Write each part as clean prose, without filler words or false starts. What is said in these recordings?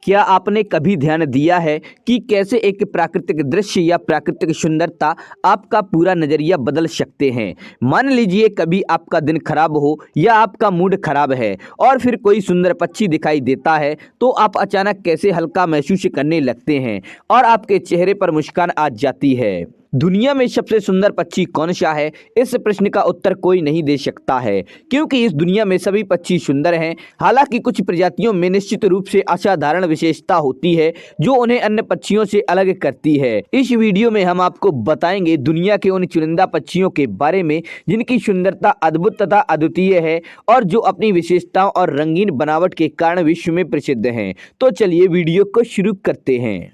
क्या आपने कभी ध्यान दिया है कि कैसे एक प्राकृतिक दृश्य या प्राकृतिक सुंदरता आपका पूरा नज़रिया बदल सकते हैं। मान लीजिए कभी आपका दिन खराब हो या आपका मूड खराब है और फिर कोई सुंदर पक्षी दिखाई देता है तो आप अचानक कैसे हल्का महसूस करने लगते हैं और आपके चेहरे पर मुस्कान आ जाती है। दुनिया में सबसे सुंदर पक्षी कौन सा है? इस प्रश्न का उत्तर कोई नहीं दे सकता है, क्योंकि इस दुनिया में सभी पक्षी सुंदर हैं। हालांकि कुछ प्रजातियों में निश्चित रूप से असाधारण विशेषता होती है जो उन्हें अन्य पक्षियों से अलग करती है। इस वीडियो में हम आपको बताएंगे दुनिया के उन चुनिंदा पक्षियों के बारे में जिनकी सुंदरता अद्भुत तथा अद्वितीय है और जो अपनी विशेषताओं और रंगीन बनावट के कारण विश्व में प्रसिद्ध हैं। तो चलिए वीडियो को शुरू करते हैं।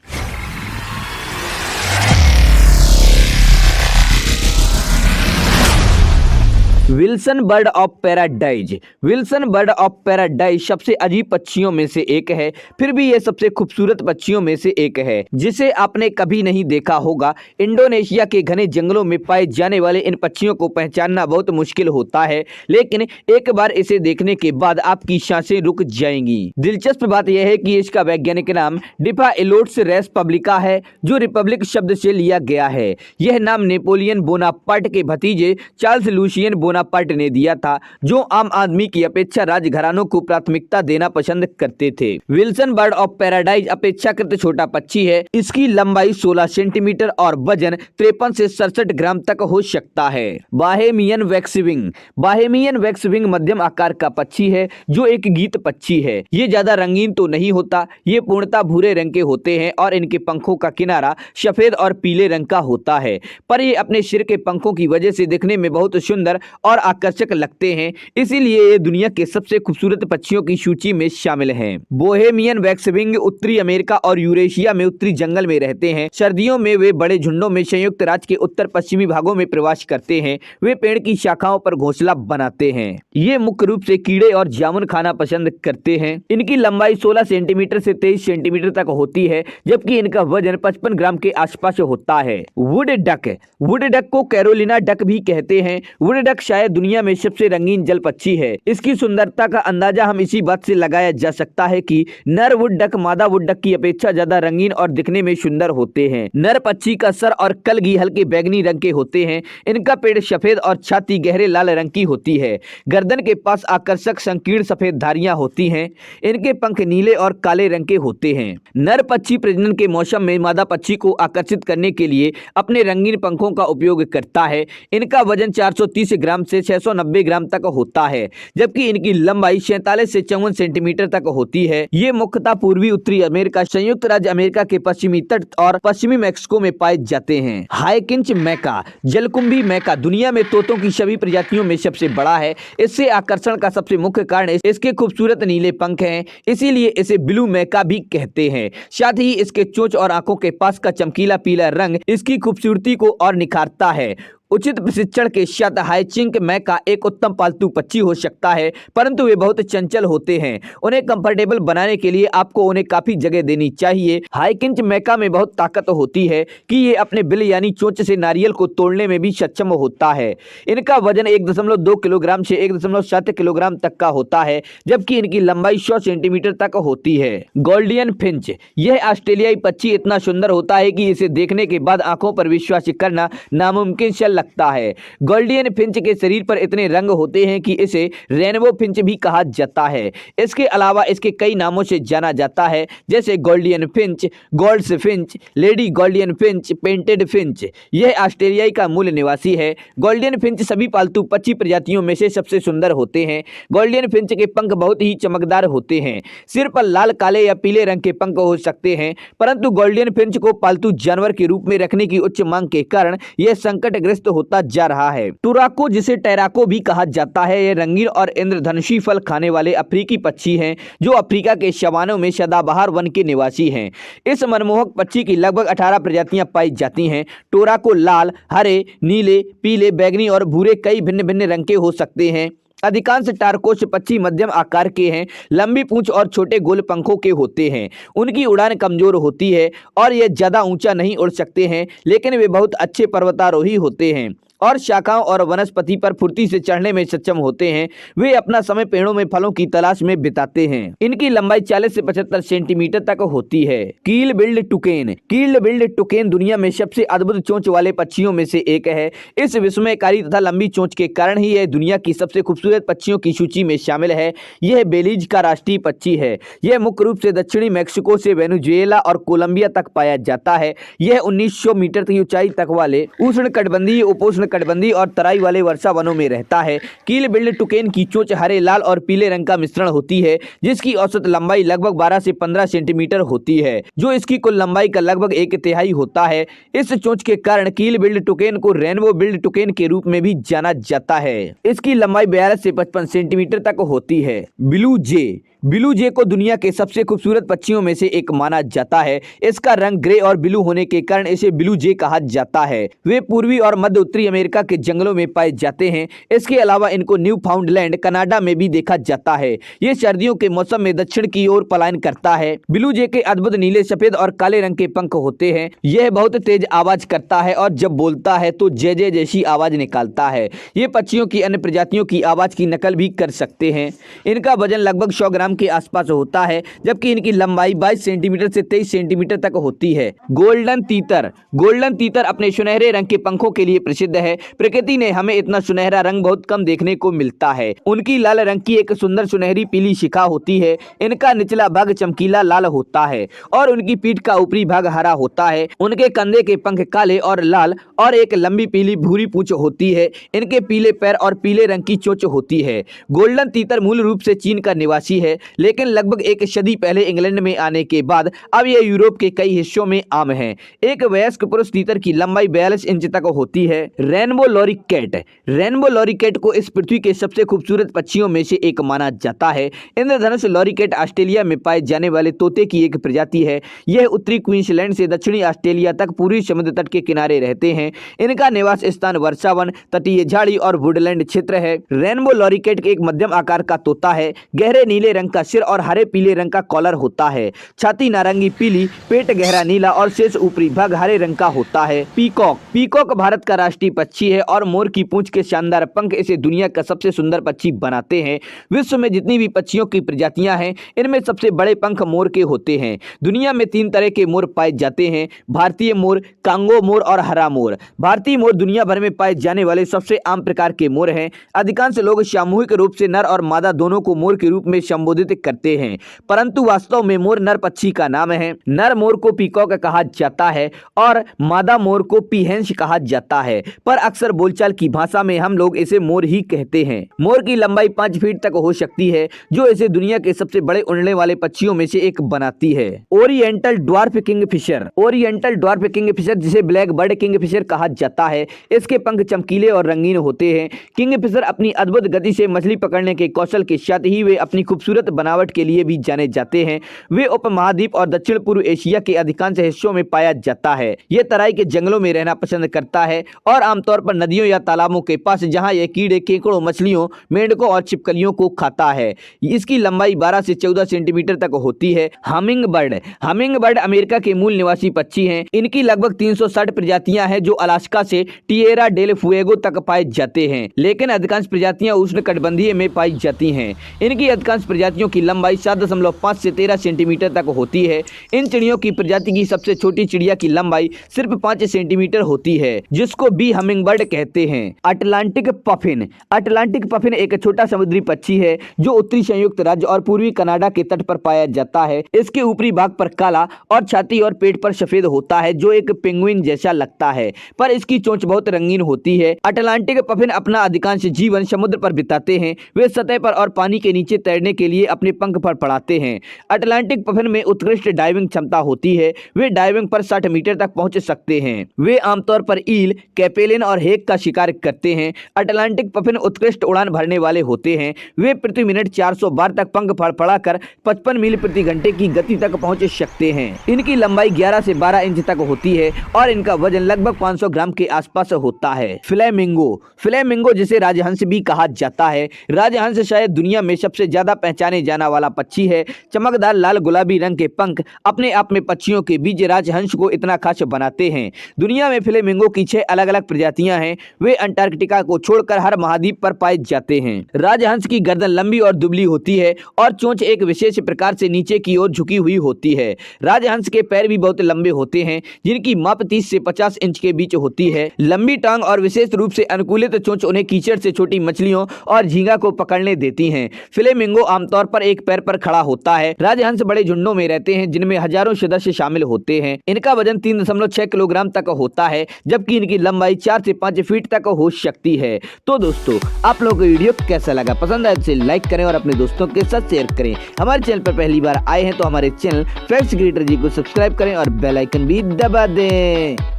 Wilson bird of paradise. Wilson bird of paradise सबसे अजीब पक्षियों में से एक है, फिर भी यह सबसे खूबसूरत पक्षियों में से एक है जिसे आपने कभी नहीं देखा होगा। इंडोनेशिया के घने जंगलों में पाए जाने वाले इन पक्षियों को पहचानना बहुत मुश्किल होता है, लेकिन एक बार इसे देखने के बाद आपकी सांसें रुक जाएंगी। दिलचस्प बात यह है कि इसका वैज्ञानिक नाम डिफाइलोट्स रेस पब्लिका है, जो रिपब्लिक शब्द से लिया गया है। यह नाम नेपोलियन बोनापार्ट के भतीजे चार्ल्स लूसियन बोनापार्ट ने दिया था, जो आम आदमी की अपेक्षा राजघरानों को प्राथमिकता देना पसंद करते थे। विल्सन बर्ड ऑफ पैराडाइज अपेक्षाकृत छोटा पक्षी है। इसकी लंबाई 16 सेंटीमीटर और वजन 53 से 67 ग्राम तक हो सकता है। बाहेमियन वैक्सविंग। बाहेमियन वैक्सविंग मध्यम आकार का पक्षी है जो एक गीत पक्षी है। ये ज्यादा रंगीन तो नहीं होता, ये पूर्णतः भूरे रंग के होते हैं और इनके पंखों का किनारा सफेद और पीले रंग का होता है, पर ये अपने सिर के पंखों की वजह से दिखने में बहुत सुंदर और आकर्षक लगते हैं, इसीलिए ये दुनिया के सबसे खूबसूरत पक्षियों की सूची में शामिल हैं। बोहेमियन वैक्सविंग उत्तरी अमेरिका और यूरेशिया में उत्तरी जंगल में रहते हैं। सर्दियों में वे बड़े झुंडों में संयुक्त राज्य के उत्तर पश्चिमी भागों में प्रवास करते हैं। वे पेड़ की शाखाओं पर घोंसला बनाते हैं। ये मुख्य रूप से कीड़े और जामुन खाना पसंद करते हैं। इनकी लंबाई 16 सेंटीमीटर से 23 सेंटीमीटर तक होती है, जबकि इनका वजन 55 ग्राम के आसपास होता है। Wood duck. वुड डक को कैरोलिना डक भी कहते हैं। वुड डक शायद दुनिया में सबसे रंगीन जल पक्षी है। इसकी सुंदरता का अंदाजा हम इसी बात से लगाया जा सकता है कि नर वुड डक मादा वुड डक की अपेक्षा ज्यादा रंगीन और दिखने में सुंदर होते हैं। नर पक्षी का सर और कलगी हल्के बैगनी रंग के होते हैं। इनका पेट सफेद और छाती गहरे लाल रंग की होती है। गर्दन के पास आकर्षक संकीर्ण सफेद धारियां होती हैं। इनके पंख नीले और काले रंग के होते हैं। नर पक्षी प्रजनन के मौसम में मादा पक्षी को आकर्षित करने के लिए अपने रंगीन पंखों का उपयोग करता है। इनका वजन 430 ग्राम से 690 ग्राम तक होता है, जबकि इनकी लंबाई 47 से 54 सेंटीमीटर तक होती है। ये मुख्यतः पूर्वी उत्तरी अमेरिका, संयुक्त राज्य अमेरिका के पश्चिमी तट और पश्चिमी मैक्सिको में पाए जाते हैं। हाइकिंच मैका। जलकुंभी मैका दुनिया में तोतों की सभी प्रजातियों में सबसे बड़ा है। इससे आकर्षण का सबसे मुख्य कारण इसके खूबसूरत नीले पंख हैं, इसीलिए इसे ब्लू मैका भी कहते हैं। साथ ही इसके चोंच और आंखों के पास का चमकीला पीला रंग इसकी खूबसूरती को और निखारता है। उचित प्रशिक्षण के साथ हाइकिंच मैका एक उत्तम पालतू पक्षी हो सकता है, परंतु वे बहुत चंचल होते हैं। उन्हें कंफर्टेबल बनाने के लिए आपको उन्हें काफी जगह देनी चाहिए। हाइकिंच मैका में बहुत ताकत होती है कि ये अपने बिल यानी चोंच से नारियल को तोड़ने में भी सक्षम होता है। इनका वजन 1.2 किलोग्राम से 1.7 किलोग्राम तक का होता है, जबकि इनकी लंबाई 100 सेंटीमीटर तक होती है। Gouldian Finch. यह ऑस्ट्रेलियाई पक्षी इतना सुंदर होता है कि इसे देखने के बाद आंखों पर विश्वास करना नामुमकिन लगता है। गोल्डियन फिंच के शरीर पर इतने रंग होते हैं कि इसे रेनबो फिंच भी कहा जाता है। इसके अलावा इसके कई नामों से जाना जाता है, जैसे Gouldian finch, Gould's finch, lady Gouldian finch, painted finch. यह ऑस्ट्रेलियाई का मूल निवासी है। गोल्डियन फिंच सभी पालतू पक्षी प्रजातियों में से सबसे सुंदर होते हैं। गोल्डियन फिंच के पंख बहुत ही चमकदार होते हैं। सिर पर लाल, काले या पीले रंग के पंख हो सकते हैं, परंतु गोल्डियन फिंच को पालतू जानवर के रूप में रखने की उच्च मांग के कारण यह संकटग्रस्त होता जा रहा है। टुराको, जिसे टैराको भी कहा जाता है, ये रंगीन और इंद्रधनुषी फल खाने वाले अफ्रीकी पक्षी हैं जो अफ्रीका के सवानों में सदाबहार वन के निवासी हैं। इस मनमोहक पक्षी की लगभग 18 प्रजातियां पाई जाती हैं। टोराको लाल, हरे, नीले, पीले, बैगनी और भूरे कई भिन्न भिन्न रंग के हो सकते हैं। अधिकांश टारकोश पक्षी मध्यम आकार के हैं, लंबी पूंछ और छोटे गोल पंखों के होते हैं। उनकी उड़ान कमजोर होती है और ये ज्यादा ऊंचा नहीं उड़ सकते हैं, लेकिन वे बहुत अच्छे पर्वतारोही होते हैं। और शाखाओं और वनस्पति पर फुर्ती से चढ़ने में सक्षम होते हैं। वे अपना समय पेड़ों में फलों की तलाश में बिताते हैं। इनकी लंबाई 40 से 75 सेंटीमीटर तक होती है। कील बिल्ड टुकेन। कील बिल्ड टुकेन दुनिया में सबसे अद्भुत चोंच वाले पक्षियों में से एक है। इस विस्मयकारी तथा लंबी चोंच के कारण ही यह दुनिया की सबसे खूबसूरत पक्षियों की सूची में शामिल है। यह बेलीज का राष्ट्रीय पक्षी है। यह मुख्य रूप से दक्षिणी मैक्सिको से वेनेजुएला और कोलंबिया तक पाया जाता है। यह 1900 मीटर की ऊंचाई तक वाले उष्णकटिबंधीय, उपोष्णकटिबंधीय और तराई वाले वर्षा वनों में रहता है। कील बिल्ड टुकेन की चोंच हरे, लाल और पीले रंग का मिश्रण होती है, जिसकी औसत लंबाई लगभग 12 से 15 सेंटीमीटर होती है, जो इसकी कुल लंबाई का लगभग 1/3 होता है। इस चोंच के कारण कील बिल्ड टुकेन को रेनबो बिल्ड टुकेन के रूप में भी जाना जाता है। इसकी लंबाई 42 से 55 सेंटीमीटर तक होती है। ब्लू जे। ब्लू जे को दुनिया के सबसे खूबसूरत पक्षियों में से एक माना जाता है। इसका रंग ग्रे और ब्लू होने के कारण इसे ब्लू जे कहा जाता है। वे पूर्वी और मध्य उत्तरी अमेरिका के जंगलों में पाए जाते हैं। इसके अलावा इनको न्यू फाउंडलैंड, कनाडा में भी देखा जाता है। ये सर्दियों के मौसम में दक्षिण की ओर पलायन करता है। ब्लू जे के अद्भुत नीले, सफेद और काले रंग के पंख होते हैं। यह बहुत तेज आवाज करता है और जब बोलता है तो जय जय जैसी आवाज निकालता है। ये पक्षियों की अन्य प्रजातियों की आवाज की नकल भी कर सकते हैं। इनका वजन लगभग 100 ग्राम के आसपास होता है, जबकि इनकी लंबाई 22 सेंटीमीटर से 23 सेंटीमीटर तक होती है। गोल्डन तीतर। गोल्डन तीतर अपने सुनहरे रंग के पंखों के लिए प्रसिद्ध है। प्रकृति ने हमें इतना सुनहरा रंग बहुत कम देखने को मिलता है। उनकी लाल रंग की एक सुंदर सुनहरी पीली शिखा होती है। इनका निचला भाग चमकीला लाल होता है और उनकी पीठ का ऊपरी भाग हरा होता है। उनके कंधे के पंख काले और लाल और एक लंबी पीली भूरी पूंछ होती है। इनके पीले पैर और पीले रंग की चोंच होती है। गोल्डन तीतर मूल रूप से चीन का निवासी है, लेकिन लगभग एक सदी पहले इंग्लैंड में आने के बाद अब यह यूरोप के कई हिस्सों में आम है। एक वयस्क पुरुष तीतर की लंबाई 42 इंच तक होती है। रेनबो लॉरीकैट। रेनबो लॉरीकैट को इस पृथ्वी के सबसे खूबसूरत पक्षियों में से एक माना जाता है। इंद्रधनुष लॉरीकैट ऑस्ट्रेलिया में पाए जाने वाले तोते की एक प्रजाति है। यह उत्तरी क्वींसलैंड से दक्षिणी ऑस्ट्रेलिया तक पूर्वी समुद्र तट के किनारे रहते हैं। इनका निवास स्थान वर्षावन, तटीय झाड़ी और वुडलैंड क्षेत्र है। रेनबो लॉरीकैट एक मध्यम आकार का तोता है। गहरे नीले रंग का सिर और हरे पीले रंग का कॉलर होता है। छाती नारंगी पीली, पेट गहरा नीला और शेष ऊपरी भाग हरे रंग का होता है। पीकॉक। पीकॉक भारत का राष्ट्रीय पक्षी है और मोर की पूंछ के शानदार पंख इसे दुनिया का सबसे सुंदर पक्षी बनाते हैं। विश्व में जितनी भी पक्षियों की प्रजातियां हैं, इनमें सबसे बड़े पंख मोर के होते हैं। दुनिया में 3 तरह के मोर पाए जाते हैं: भारतीय मोर, कांगो मोर और हरा मोर। भारतीय मोर दुनिया भर में पाए जाने वाले सबसे आम प्रकार के मोर हैं। अधिकांश लोग सामूहिक रूप से नर और मादा दोनों को मोर के रूप में संबोधित करते हैं, परंतु वास्तव में मोर नर पक्षी का नाम है। नर मोर को पीकॉक कहा जाता है और मादा मोर को पीहेंस कहा जाता है, पर अक्सर बोलचाल की भाषा में हम लोग इसे मोर ही कहते हैं। मोर की लंबाई 5 फीट तक हो सकती है, जो इसे दुनिया के सबसे बड़े उड़ने वाले पक्षियों में से एक बनाती है। Oriental dwarf Kingfisher. Oriental dwarf Kingfisher, जिसे ब्लैक बर्ड किंगफिशर कहा जाता है, इसके पंख चमकीले और रंगीन होते हैं। किंगफिशर अपनी अद्भुत गति से मछली पकड़ने के कौशल के साथ ही वे अपनी खूबसूरत बनावट के लिए भी जाने जाते हैं। वे उपमहाद्वीप और दक्षिण पूर्व एशिया के अधिकांश हिस्सों में पाया जाता है। यह तराई के जंगलों में रहना पसंद करता है और आमतौर पर नदियों या तालाबों के पास, जहां यह कीड़े, केकड़ों, मछलियों, मेंढकों और छिपकलियों को खाता है। इसकी लंबाई 12 से 14 सेंटीमीटर तक होती है। Humming bird. Humming bird America के मूल निवासी पक्षी हैं। इनकी लगभग 360 प्रजातियां हैं, जो अलास्का से टिएरा डेल फुएगो तक पाए जाते हैं, लेकिन अधिकांश प्रजातियां उष्णकटिबंधीय में पाई जाती हैं। इनकी अधिकांश प्रजातियों की लंबाई 7.5 से 13 सेंटीमीटर तक होती है। इन चिड़ियों की प्रजाति की सबसे छोटी चिड़िया की लंबाई सिर्फ 5 सेंटीमीटर होती है, जिसको बी हमिंग बर्ड कहते हैं। Atlantic puffin. अटलांटिक पफिन एक छोटा समुद्री पक्षी है, जो उत्तरी संयुक्त राज्य और पूर्वी कनाडा के तट पर पाया जाता है। इसके ऊपरी भाग पर काला और छाती और पेट पर सफेद होता है, जो एक पेंगुइन जैसा लगता है, पर इसकी चोंच बहुत रंगीन होती है। अटलांटिक पफिन अपना अधिकांश जीवन समुद्र पर बिताते हैं। वे सतह पर और पानी के नीचे तैरने के लिए अपने पंख फड़फड़ाते हैं। अटलांटिक पफिन में उत्कृष्ट डाइविंग क्षमता होती है। वे डाइविंग पर 60 मीटर तक पहुंच सकते हैं। वे आमतौर पर ईल, कैपेलिन और हेक का शिकार करते हैं। अटलांटिक पफिन उत्कृष्ट उड़ान भरने वाले होते हैं। वे प्रति मिनट 400 बार तक पंख फड़फड़ाकर 55 मील प्रति घंटे की गति तक पहुंच सकते हैं। इनकी लंबाई 11 से 12 इंच तक होती है और इनका वजन लगभग 500 ग्राम के आसपास होता है। फ्लेमिंगो। फ्लेमिंगो, जिसे राजहंस भी कहा जाता है। राजहंस शायद दुनिया में सबसे ज्यादा पहचाने जाने जाना वाला पक्षी है। चमकदार लाल गुलाबी रंग के पंख अपने आप में पक्षियों के बीच राजहंस को इतना खास बनाते हैं। दुनिया में फ्लेमिंगो की 6 अलग अलग प्रजातियां हैं। वे अंटार्कटिका को छोड़कर हर महाद्वीप पर पाए जाते हैं। राजहंस की गर्दन लंबी और दुबली होती है और चोंच एक विशेष प्रकार से नीचे की ओर झुकी हुई होती है। राजहंस के पैर भी बहुत लंबे होते हैं, जिनकी माप 30 से 50 इंच के बीच होती है। लंबी टांग और विशेष रूप से अनुकूलित चोंच उन्हें कीचड़ से छोटी मछलियों और झींगा को पकड़ने देती हैं। फ्लेमिंगो आमतौर पर एक पैर पर खड़ा होता है। राजहंस बड़े झुंडों में रहते हैं, जिनमें हजारों सदस्य शामिल होते हैं। इनका वजन 3.6 किलोग्राम तक होता है, जबकि इनकी लंबाई 4 से 5 फीट तक हो सकती है। तो दोस्तों, आप लोगों को वीडियो कैसा लगा? पसंद आए तो लाइक करें और अपने दोस्तों के साथ शेयर करें। हमारे चैनल पर पहली बार आए हैं तो हमारे चैनल फैक्ट्स क्रिएटर जी को सब्सक्राइब करें और बेल आइकन भी दबा दें।